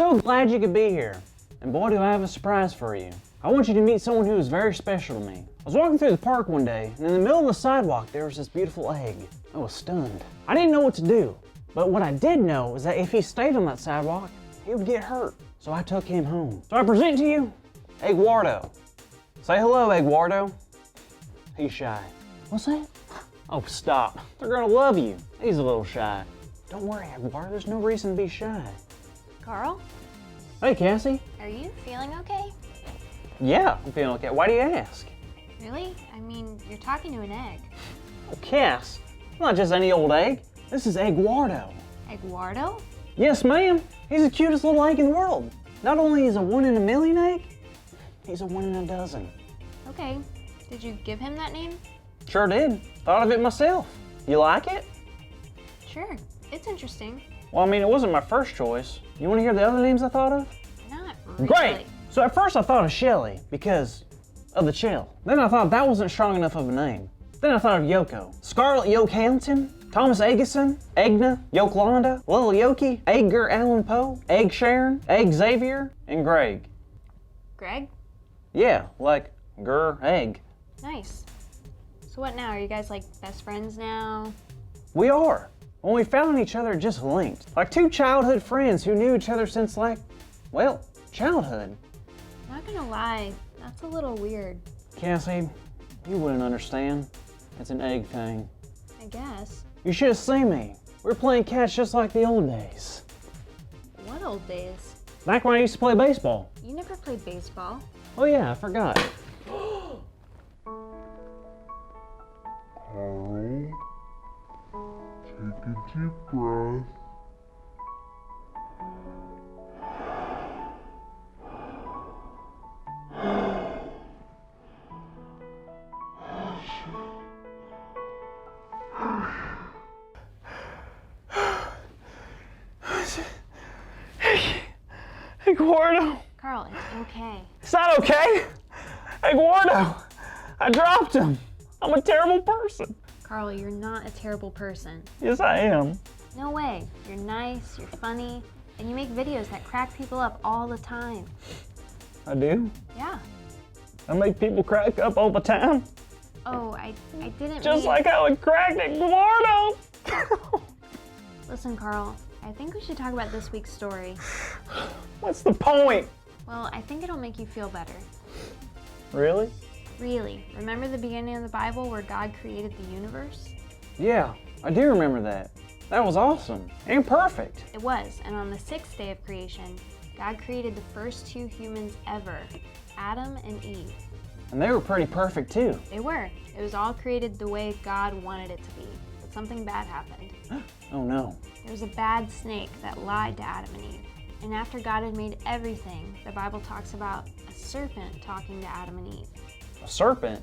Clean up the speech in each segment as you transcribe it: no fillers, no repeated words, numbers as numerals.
so glad you could be here. And boy, do I have a surprise for you. I want you to meet someone who is very special to me. I was walking through the park one day, and in the middle of the sidewalk, there was this beautiful egg. I was stunned. I didn't know what to do, but what I did know was that if he stayed on that sidewalk, he would get hurt. So I took him home. So I present to you, Eggwardo. Say hello, Eggwardo. He's shy. What's that? Oh, stop. They're gonna love you. He's a little shy. Don't worry, Eggwardo, there's no reason to be shy. Carl? Hey, Cassie. Are you feeling okay? Yeah, I'm feeling okay. Why do you ask? Really? I mean, you're talking to an egg. Oh, Cass, it's not just any old egg. This is Eggwardo. Eggwardo? Yes, ma'am. He's the cutest little egg in the world. Not only is a 1 in a million egg, he's a 1 in a dozen. Okay. Did you give him that name? Sure did. Thought of it myself. You like it? Sure. It's interesting. Well, I mean, it wasn't my first choice. You want to hear the other names I thought of? Not really. Great! So at first I thought of Shelly because of the chill. Then I thought that wasn't strong enough of a name. Then I thought of Yoko. Scarlett Yoke Hamilton, Thomas Eggison, Egna, Yokelanda, Lil Yoki, Edgar Allan Poe, Egg Sharon, Egg Xavier, and Greg. Greg? Yeah, like egg. Nice. So what now? Are you guys like best friends now? We are. When we found each other, just linked. Like two childhood friends who knew each other since childhood. Not gonna lie, that's a little weird. Cassie, you wouldn't understand. It's an egg thing. I guess. You should have seen me. We were playing catch just like the old days. What old days? Back when I used to play baseball. You never played baseball. Oh yeah, I forgot. Carl, take a deep breath. Eggwardo. Carl, it's okay. It's not okay. Eggwardo. I dropped him. I'm a terrible person. Carl, you're not a terrible person. Yes, I am. No way. You're nice, you're funny, and you make videos that crack people up all the time. I do? Yeah. I make people crack up all the time. Oh, I didn't Just mean... like how it cracked Eggwardo. Listen, Carl, I think we should talk about this week's story. What's the point? Well, I think it'll make you feel better. Really? Really. Remember the beginning of the Bible where God created the universe? Yeah, I do remember that. That was awesome and perfect. It was, and on the 6th day of creation, God created the first 2 humans ever, Adam and Eve. And they were pretty perfect too. They were. It was all created the way God wanted it to be, but something bad happened. Oh no. There was a bad snake that lied to Adam and Eve. And after God had made everything, the Bible talks about a serpent talking to Adam and Eve. A serpent?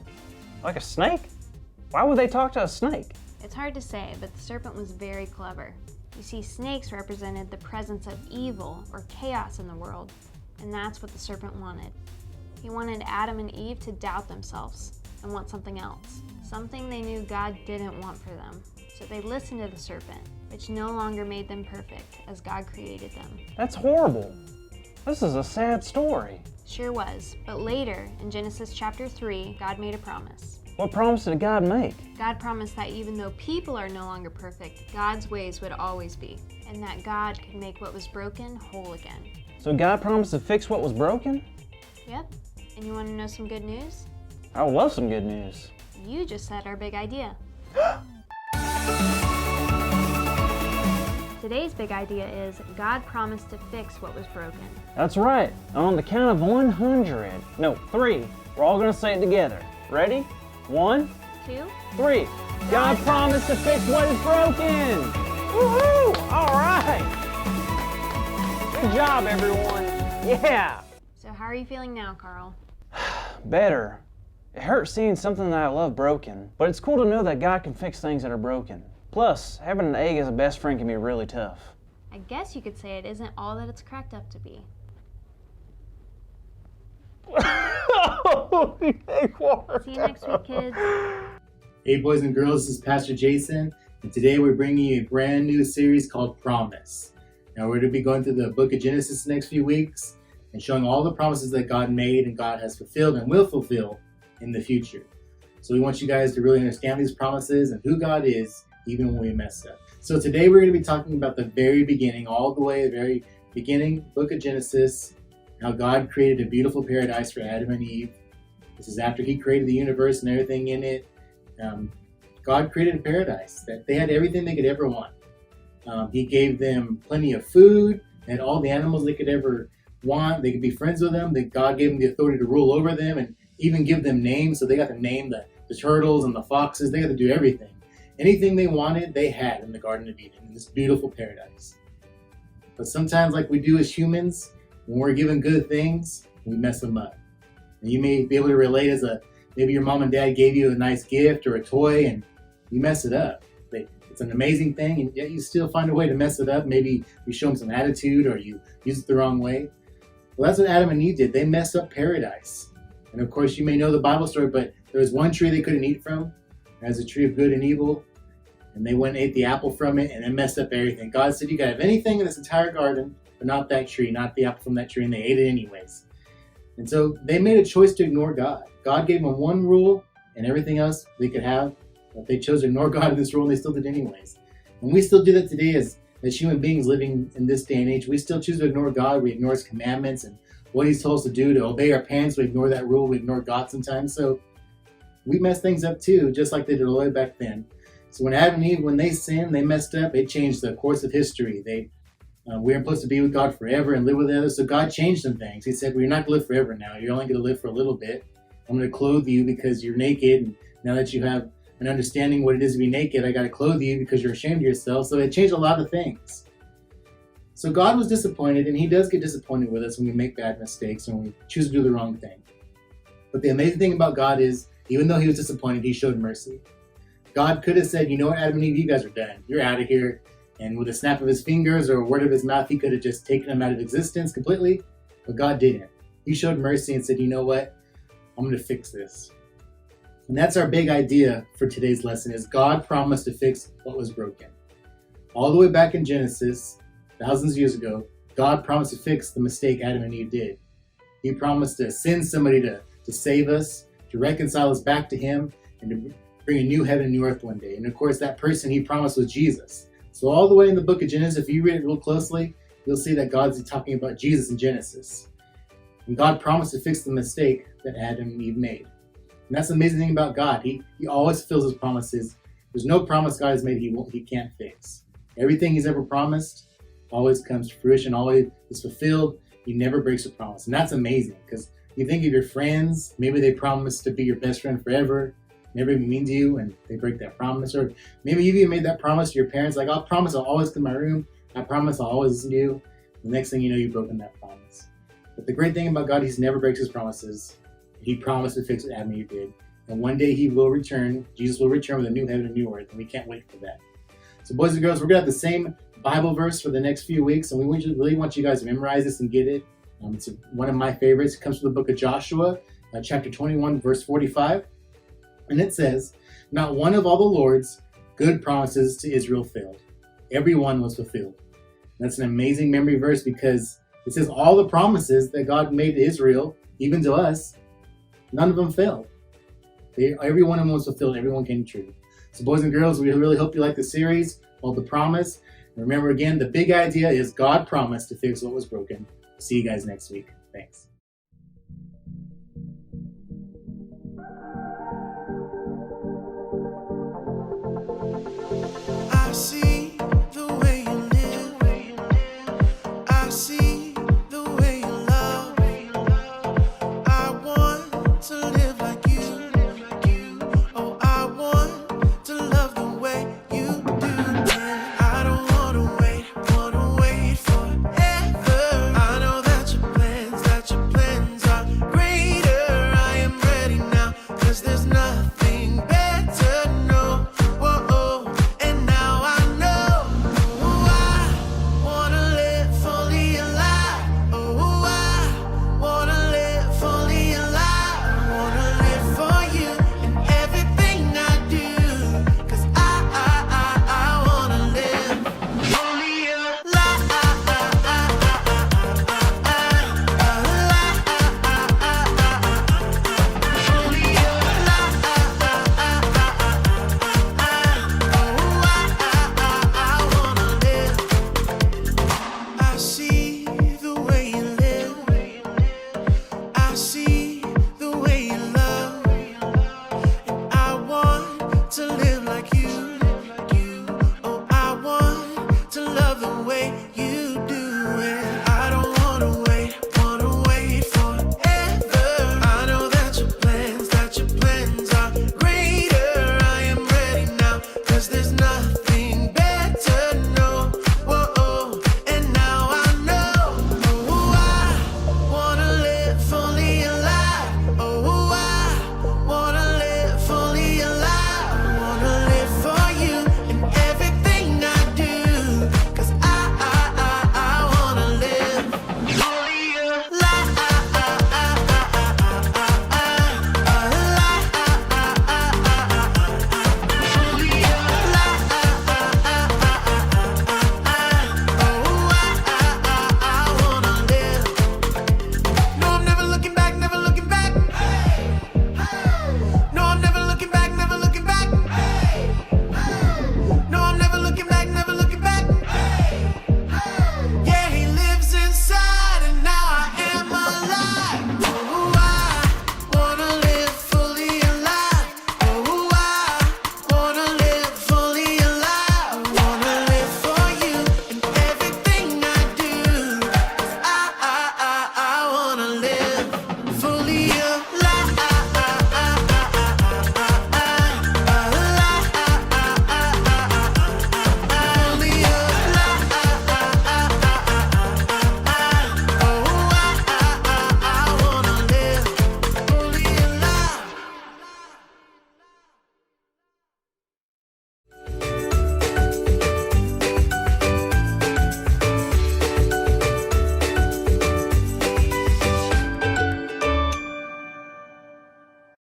Like a snake? Why would they talk to a snake? It's hard to say, but the serpent was very clever. You see, snakes represented the presence of evil or chaos in the world, and that's what the serpent wanted. He wanted Adam and Eve to doubt themselves and want something else, something they knew God didn't want for them. So they listened to the serpent, which no longer made them perfect as God created them. That's horrible. This is a sad story. Sure was, but later, in Genesis chapter 3, God made a promise. What promise did God make? God promised that even though people are no longer perfect, God's ways would always be, and that God could make what was broken whole again. So God promised to fix what was broken? Yep. And you want to know some good news? I would love some good news. You just said our big idea. Today's big idea is God promised to fix what was broken. That's right. On the count of 100. No, 3. We're all going to say it together. Ready? 1, 2, 3. God promised to fix what is broken. Woohoo! All right. Good job, everyone. Yeah. So how are you feeling now, Carl? Better. It hurts seeing something that I love broken, but it's cool to know that God can fix things that are broken. Plus, having an egg as a best friend can be really tough. I guess you could say it isn't all that it's cracked up to be. See you next week, kids. Hey boys and girls, this is Pastor Jason, and today we're bringing you a brand new series called Promise. Now we're going to be going through the book of Genesis the next few weeks and showing all the promises that God made and God has fulfilled and will fulfill in the future. So we want you guys to really understand these promises and who God is, even when we mess up. So today we're going to be talking about the very beginning, all the way, the very beginning, book of Genesis, how God created a beautiful paradise for Adam and Eve. This is after he created the universe and everything in it. God created a paradise that they had everything they could ever want. He gave them plenty of food and all the animals they could ever want. They could be friends with them. God gave them the authority to rule over them and even give them names. So they got to name the turtles and the foxes. They got to do everything. Anything they wanted, they had in the Garden of Eden, in this beautiful paradise. But sometimes, like we do as humans, when we're given good things, we mess them up. And you may be able to relate maybe your mom and dad gave you a nice gift or a toy and you mess it up. It's an amazing thing, and yet you still find a way to mess it up. Maybe you show them some attitude or you use it the wrong way. Well, that's what Adam and Eve did. They messed up paradise. And of course, you may know the Bible story, but there was one tree they couldn't eat from. As a tree of good and evil. And they went and ate the apple from it and it messed up everything. God said, you can have anything in this entire garden, but not that tree, not the apple from that tree. And they ate it anyways. And so they made a choice to ignore God. God gave them one rule and everything else they could have. But they chose to ignore God in this rule and they still did anyways. And we still do that today as human beings living in this day and age. We still choose to ignore God. We ignore his commandments and what he's told us to do, to obey our parents. We ignore that rule. We ignore God sometimes. So we mess things up too, just like they did all the way back then. So when Adam and Eve, when they sinned, they messed up. It changed the course of history. We were supposed to be with God forever and live with others. So God changed some things. He said, well, you're not going to live forever now. You're only going to live for a little bit. I'm going to clothe you because you're naked. And now that you have an understanding what it is to be naked, I got to clothe you because you're ashamed of yourself. So it changed a lot of things. So God was disappointed, and he does get disappointed with us when we make bad mistakes and when we choose to do the wrong thing. But the amazing thing about God is, even though he was disappointed, he showed mercy. God could have said, you know what, Adam and Eve, you guys are done. You're out of here. And with a snap of his fingers or a word of his mouth, he could have just taken them out of existence completely. But God didn't. He showed mercy and said, you know what, I'm going to fix this. And that's our big idea for today's lesson, is God promised to fix what was broken. All the way back in Genesis, thousands of years ago, God promised to fix the mistake Adam and Eve did. He promised to send somebody to save us, to reconcile us back to him, and to bring a new heaven and new earth one day. And of course, that person he promised was Jesus. So all the way in the book of Genesis, if you read it real closely, you'll see that God's talking about Jesus in Genesis. And God promised to fix the mistake that Adam and Eve made. And that's the amazing thing about God. He always fulfills his promises. There's no promise God has made he can't fix. Everything he's ever promised always comes to fruition, always is fulfilled. He never breaks a promise. And that's amazing, because you think of your friends, maybe they promise to be your best friend forever, never even mean to you, and they break that promise. Or maybe you've even made that promise to your parents, like, I'll promise I'll always come to my room. I promise I'll always listen to you. The next thing you know, you've broken that promise. But the great thing about God, he never breaks his promises. He promised to fix what Adam and Eve did. And one day he will return. Jesus will return with a new heaven and new earth, and we can't wait for that. So boys and girls, we're going to have the same Bible verse for the next few weeks, and we really want you guys to memorize this and get it. It's one of my favorites. It comes from the book of Joshua, chapter 21, verse 45. And it says, not one of all the Lord's good promises to Israel failed. Every one was fulfilled. And that's an amazing memory verse, because it says all the promises that God made to Israel, even to us, none of them failed. Every one of them was fulfilled. Everyone came true. So boys and girls, we really hope you like the series called The Promise. And remember again, the big idea is God promised to fix what was broken. See you guys next week. Thanks.